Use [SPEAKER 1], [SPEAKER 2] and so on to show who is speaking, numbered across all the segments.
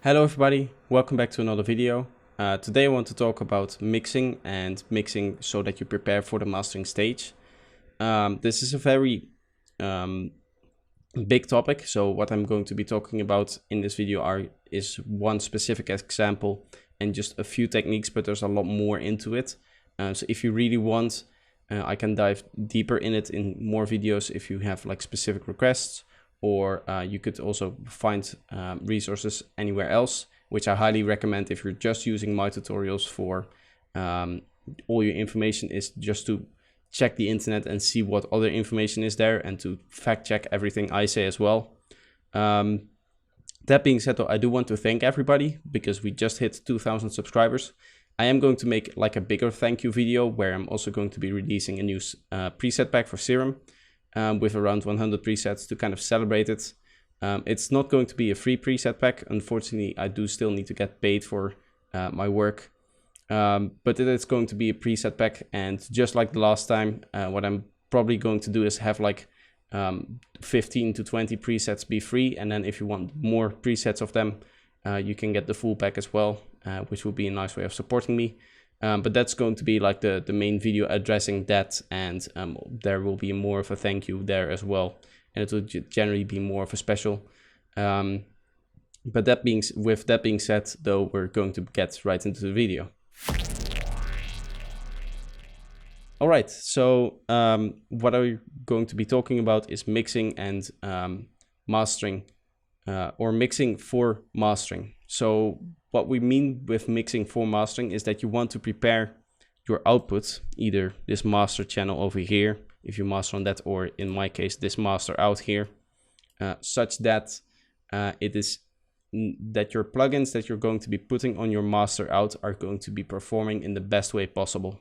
[SPEAKER 1] Hello everybody, welcome back to another video. Today I want to talk about mixing and mixing so that you prepare for the mastering stage. This is a very big topic, so what I'm going to be talking about in this video is one specific example and just a few techniques, but there's a lot more into it. So if you really want, I can dive deeper in it in more videos if you have like specific requests. Or you could also find resources anywhere else, which I highly recommend if you're just using my tutorials for all your information is just to check the internet and see what other information is there and to fact check everything I say as well. That being said though, I do want to thank everybody because we just hit 2,000 subscribers. I am going to make like a bigger thank you video where I'm also going to be releasing a new preset pack for Serum. With around 100 presets to kind of celebrate it. It's not going to be a free preset pack. Unfortunately, I do still need to get paid for my work. But it is going to be a preset pack. And just like the last time, what I'm probably going to do is have like 15 to 20 presets be free. And then if you want more presets of them, you can get the full pack as well, which will be a nice way of supporting me. But that's going to be like the main video addressing that, and there will be more of a thank you there as well, and it will generally be more of a special. But with that being said, though, we're going to get right into the video. All right, so what I'm going to be talking about is mixing and mastering, or mixing for mastering. So what we mean with mixing for mastering is that you want to prepare your output, either this master channel over here, if you master on that, or in my case, this master out here, such that that your plugins that you're going to be putting on your master out are going to be performing in the best way possible.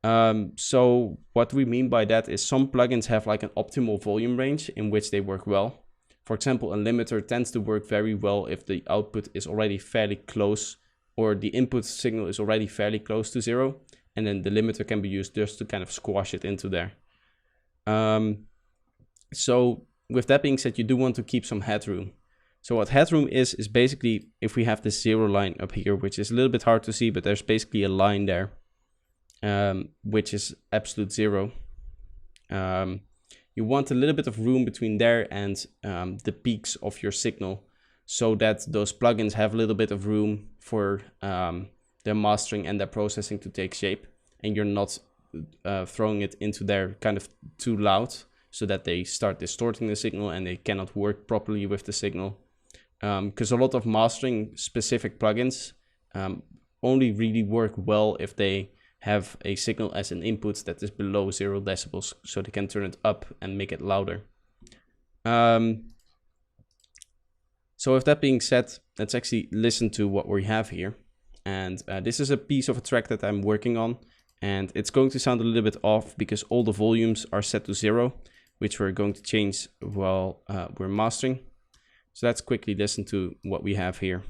[SPEAKER 1] So what we mean by that is some plugins have like an optimal volume range in which they work well. For example, a limiter tends to work very well if the output is already fairly close, or the input signal is already fairly close to zero, and then the limiter can be used just to kind of squash it into there. So with that being said, you do want to keep some headroom. So what headroom is basically if we have this zero line up here, which is a little bit hard to see, but there's basically a line there, which is absolute zero. You want a little bit of room between there and the peaks of your signal so that those plugins have a little bit of room for their mastering and their processing to take shape, and you're not throwing it into there kind of too loud so that they start distorting the signal and they cannot work properly with the signal. Because a lot of mastering specific plugins only really work well if they have a signal as an input that is below 0 decibels, so they can turn it up and make it louder. So with that being said, let's actually listen to what we have here. And this is a piece of a track that I'm working on, and it's going to sound a little bit off because all the volumes are set to 0, which we're going to change while we're mastering. So let's quickly listen to what we have here.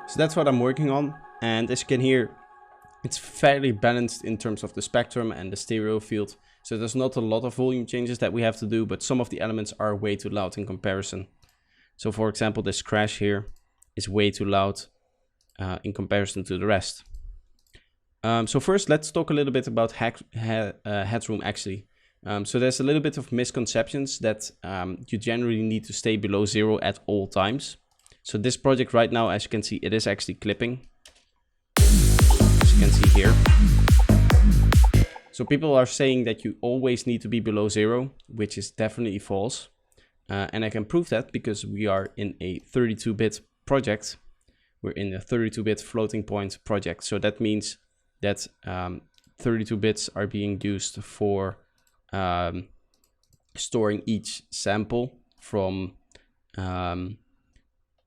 [SPEAKER 1] So that's what I'm working on, and as you can hear, it's fairly balanced in terms of the spectrum and the stereo field. So there's not a lot of volume changes that we have to do, but some of the elements are way too loud in comparison. So for example, this crash here is way too loud in comparison to the rest. So first, let's talk a little bit about headroom actually. So there's a little bit of misconceptions that you generally need to stay below 0 at all times. So this project right now, as you can see, it is actually clipping, as you can see here. So people are saying that you always need to be below 0, which is definitely false. And I can prove that because we are in a 32-bit project. We're in a 32-bit floating point project. So that means that 32 bits are being used for storing each sample from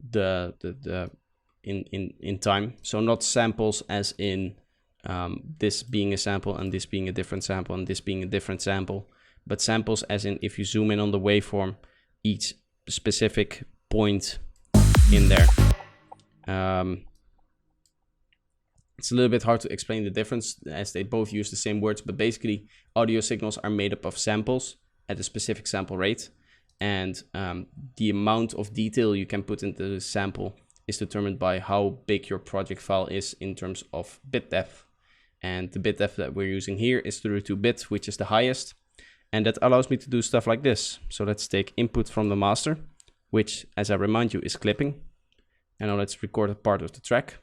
[SPEAKER 1] the in time. So not samples as in this being a sample and this being a different sample and this being a different sample, but samples as in if you zoom in on the waveform, each specific point in there. It's a little bit hard to explain the difference as they both use the same words, but basically audio signals are made up of samples at a specific sample rate, and the amount of detail you can put into the sample is determined by how big your project file is in terms of bit depth. And the bit depth that we're using here is 32 bits, which is the highest. And that allows me to do stuff like this. So let's take input from the master, which, as I remind you, is clipping. And now let's record a part of the track.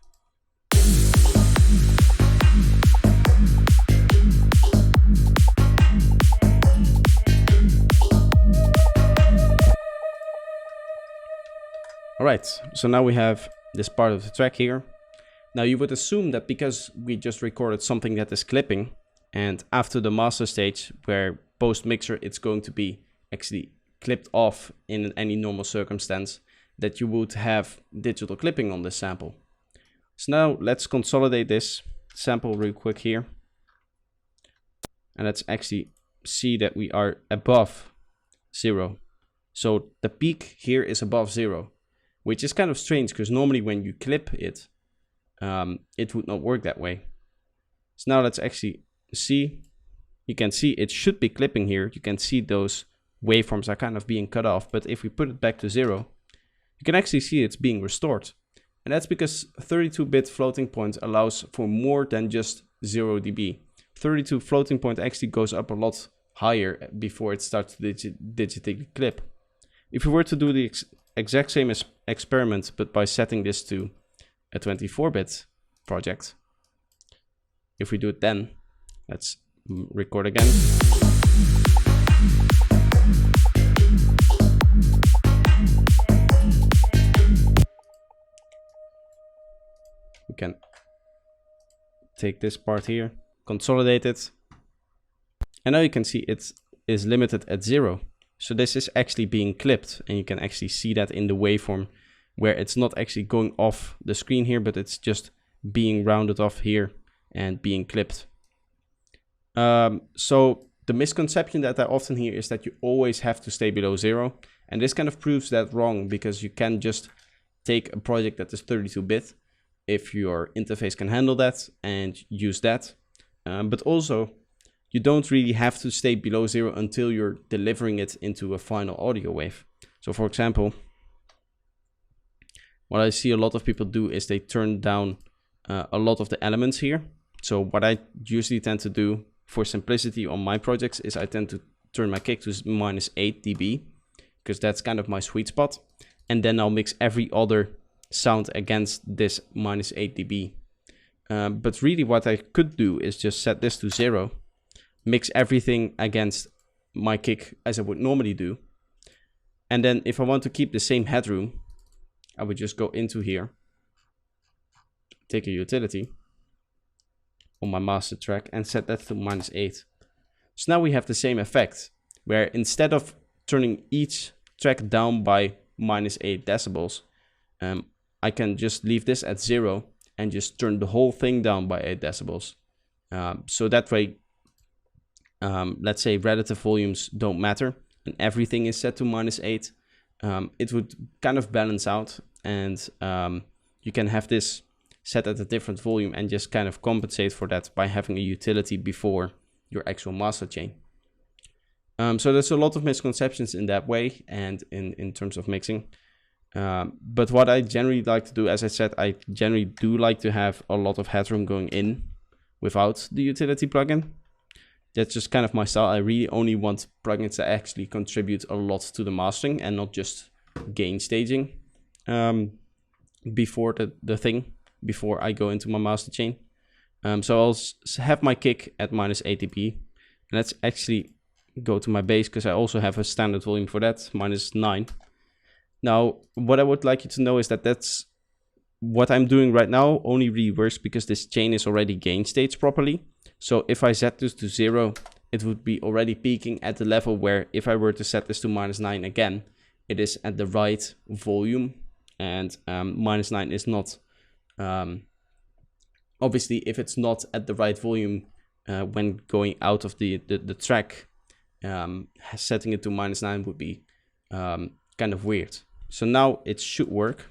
[SPEAKER 1] All right, so now we have this part of the track here. Now you would assume that because we just recorded something that is clipping, and after the master stage where post mixer it's going to be actually clipped off in any normal circumstance, that you would have digital clipping on this sample. So now let's consolidate this sample real quick here. And let's actually see that we are above 0. So the peak here is above 0, which is kind of strange because normally when you clip it, it would not work that way. So now let's actually see. You can see it should be clipping here. You can see those waveforms are kind of being cut off. But if we put it back to 0, you can actually see it's being restored. And that's because 32-bit floating point allows for more than just 0 dB. 32 floating point actually goes up a lot higher before it starts to digitally clip. If we were to do the exact same experiment, but by setting this to a 24-bit project, if we do it then, let's record again. We can take this part here, consolidate it, and now you can see it is limited at 0. So this is actually being clipped, and you can actually see that in the waveform where it's not actually going off the screen here, but it's just being rounded off here and being clipped. So the misconception that I often hear is that you always have to stay below 0. And this kind of proves that wrong, because you can just take a project that is 32-bit if your interface can handle that and use that. But also, you don't really have to stay below 0 until you're delivering it into a final audio wave. So for example, what I see a lot of people do is they turn down a lot of the elements here. So what I usually tend to do for simplicity on my projects is I tend to turn my kick to -8 dB, because that's kind of my sweet spot. And then I'll mix every other sound against this -8 dB. But really what I could do is just set this to 0, mix everything against my kick as I would normally do. And then if I want to keep the same headroom, I would just go into here, take a utility on my master track and set that to -8. So now we have the same effect, where instead of turning each track down by -8 decibels, I can just leave this at 0 and just turn the whole thing down by 8 decibels. So that way, let's say relative volumes don't matter and everything is set to -8. It would kind of balance out, and you can have this set at a different volume and just kind of compensate for that by having a utility before your actual master chain. So there's a lot of misconceptions in that way and in terms of mixing. But what I generally like to do, as I said, I generally do like to have a lot of headroom going in without the utility plugin. That's just kind of my style. I really only want plugins that actually contribute a lot to the mastering and not just gain staging before before I go into my master chain. So I'll have my kick at -8 dB. And let's actually go to my bass, because I also have a standard volume for that, -9. Now, what I would like you to know is that that's what I'm doing right now only really works because this chain is already gain staged properly. So if I set this to 0, it would be already peaking at the level where if I were to set this to -9 again, it is at the right volume, and -9 is not Obviously, if it's not at the right volume when going out of the track, setting it to -9 would be kind of weird. So now it should work.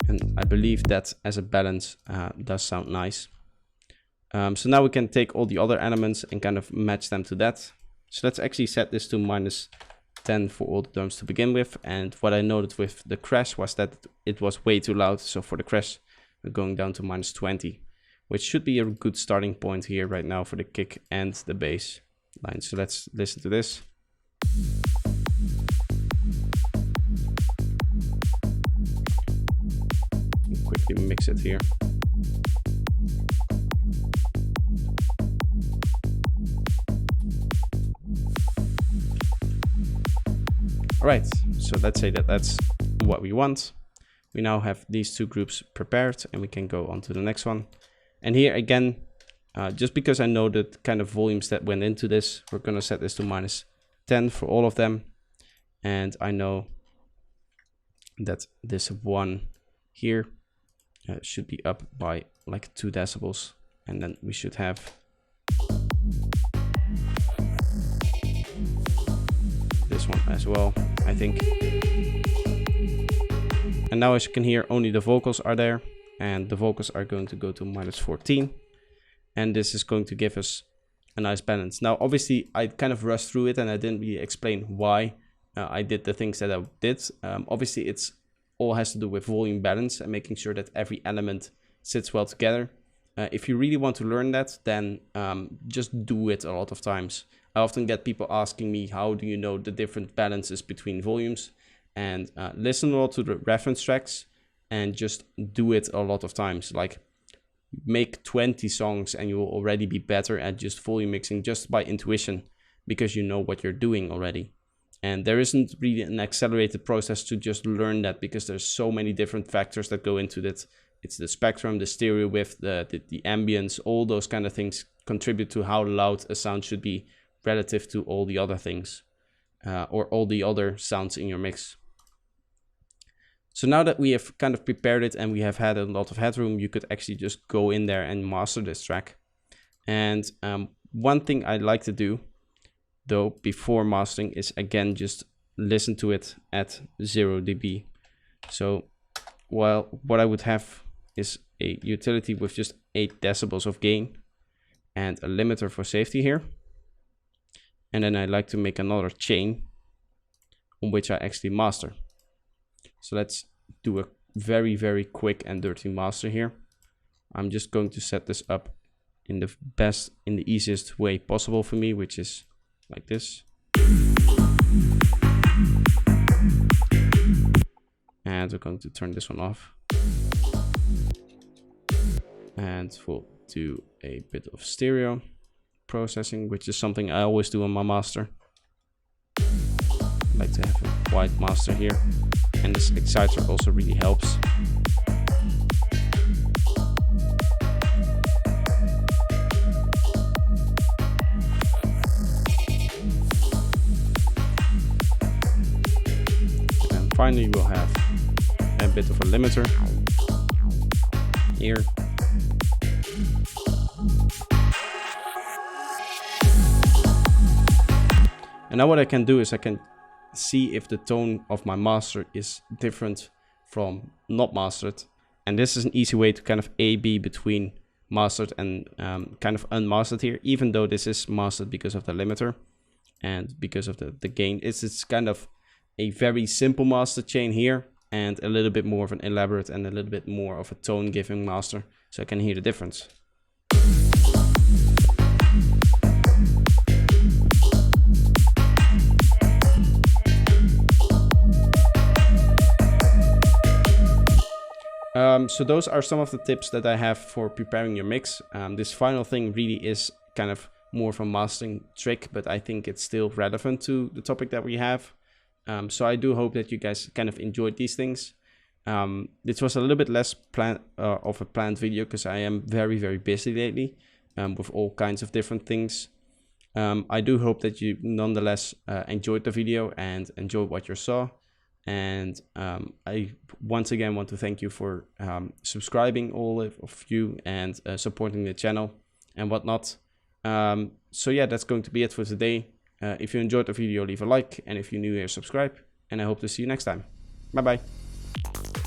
[SPEAKER 1] And I believe that as a balance does sound nice. So now we can take all the other elements and kind of match them to that. So let's actually set this to -10 for all the drums to begin with. And what I noted with the crash was that it was way too loud. So for the crash, we're going down to -20, which should be a good starting point here right now for the kick and the bass line. So let's listen to this. Quickly mix it here. Alright, so let's say that that's what we want. We now have these two groups prepared and we can go on to the next one. And here again, just because I know the kind of volumes that went into this, we're going to set this to -10 for all of them. And I know that this one here should be up by like 2 decibels. And then we should have this one as well, I think. And now as you can hear, only the vocals are there, and the vocals are going to go to -14. And this is going to give us a nice balance. Now, obviously, I kind of rushed through it and I didn't really explain why I did the things that I did. Obviously, it's all has to do with volume balance and making sure that every element sits well together. If you really want to learn that, then just do it a lot of times. I often get people asking me, how do you know the different balances between volumes? And listen a lot to the reference tracks and just do it a lot of times. Like make 20 songs and you will already be better at just volume mixing just by intuition, because you know what you're doing already. And there isn't really an accelerated process to just learn that, because there's so many different factors that go into that. It's the spectrum, the stereo width, the ambience, all those kind of things contribute to how loud a sound should be relative to all the other things or all the other sounds in your mix. So now that we have kind of prepared it and we have had a lot of headroom, you could actually just go in there and master this track. And one thing I like to do, though, before mastering is again just listen to it at 0 dB. So what I would have is a utility with just 8 decibels of gain and a limiter for safety here. And then I like to make another chain on which I actually master. So let's do a very, very quick and dirty master here. I'm just going to set this up in the easiest way possible for me, which is like this. And we're going to turn this one off. And we'll do a bit of stereo processing, which is something I always do on my master. I like to have a white master here. And this exciter also really helps. And finally we'll have a bit of a limiter here. And now what I can do is I can see if the tone of my master is different from not mastered. And this is an easy way to kind of A/B between mastered and kind of unmastered here, even though this is mastered because of the limiter and because of the gain. It's kind of a very simple master chain here and a little bit more of an elaborate and a little bit more of a tone giving master, so I can hear the difference. So those are some of the tips that I have for preparing your mix. This final thing really is kind of more of a mastering trick, but I think it's still relevant to the topic that we have. So I do hope that you guys kind of enjoyed these things. This was a little bit less of a planned video because I am very, very busy lately with all kinds of different things. I do hope that you nonetheless enjoyed the video and enjoyed what you saw. And I once again want to thank you for subscribing, all of you, and supporting the channel and whatnot. So yeah, that's going to be it for today. If you enjoyed the video, leave a like, and if you're new here, subscribe, and I hope to see you next time. Bye bye.